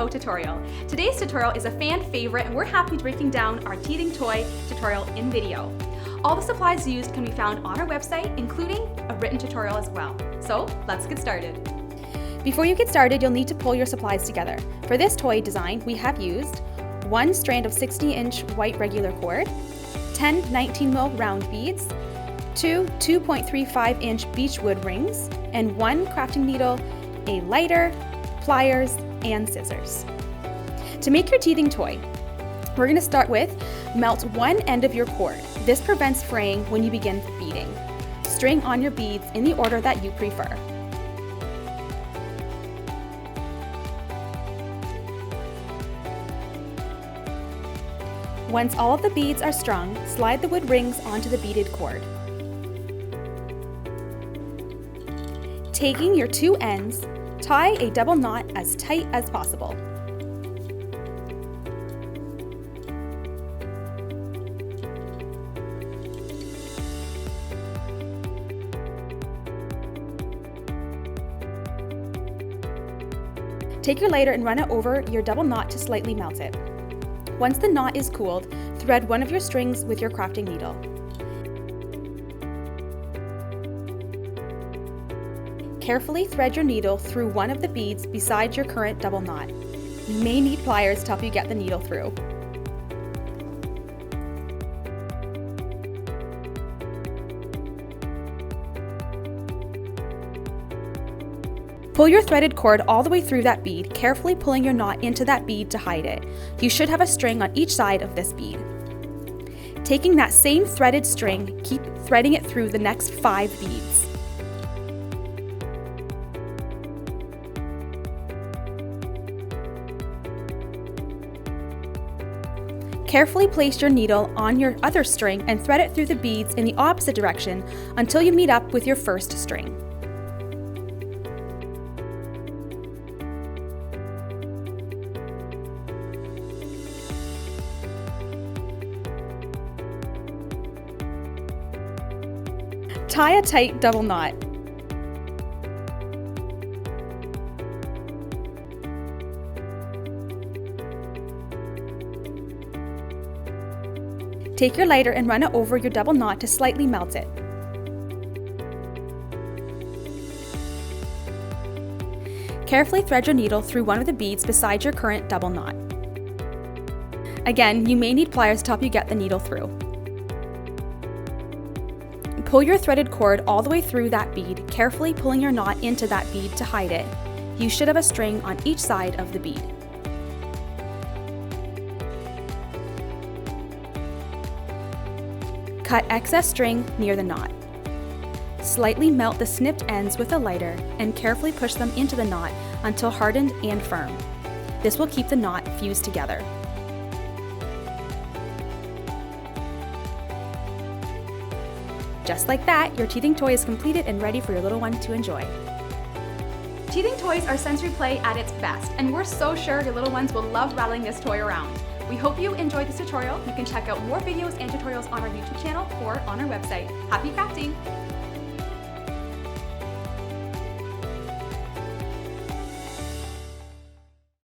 Co tutorial. Today's tutorial is a fan favorite and we're happy to breaking down our teething toy tutorial in video. All the supplies used can be found on our website, including a written tutorial as well. So let's get started. Before you get started, you'll need to pull your supplies together. For this toy design, we have used 1 strand of 60-inch white regular cord, 10 19mm round beads, 2 2.35-inch beechwood rings, and 1 crafting needle, a lighter, pliers, and scissors. To make your teething toy, we're going to start with melt one end of your cord. This prevents fraying when you begin beading. String on your beads in the order that you prefer. Once all of the beads are strung, slide the wood rings onto the beaded cord. Taking your 2 ends, tie a double knot as tight as possible. Take your lighter and run it over your double knot to slightly melt it. Once the knot is cooled, thread one of your strings with your crafting needle. Carefully thread your needle through one of the beads beside your current double knot. You may need pliers to help you get the needle through. Pull your threaded cord all the way through that bead, carefully pulling your knot into that bead to hide it. You should have a string on each side of this bead. Taking that same threaded string, keep threading it through the next 5 beads. Carefully place your needle on your other string and thread it through the beads in the opposite direction until you meet up with your first string. Tie a tight double knot. Take your lighter and run it over your double knot to slightly melt it. Carefully thread your needle through one of the beads beside your current double knot. Again, you may need pliers to help you get the needle through. Pull your threaded cord all the way through that bead, carefully pulling your knot into that bead to hide it. You should have a string on each side of the bead. Cut excess string near the knot. Slightly melt the snipped ends with a lighter and carefully push them into the knot until hardened and firm. This will keep the knot fused together. Just like that, your teething toy is completed and ready for your little one to enjoy. Teething toys are sensory play at its best, and we're so sure your little ones will love rattling this toy around. We hope you enjoyed this tutorial. You can check out more videos and tutorials on our YouTube channel or on our website. Happy crafting!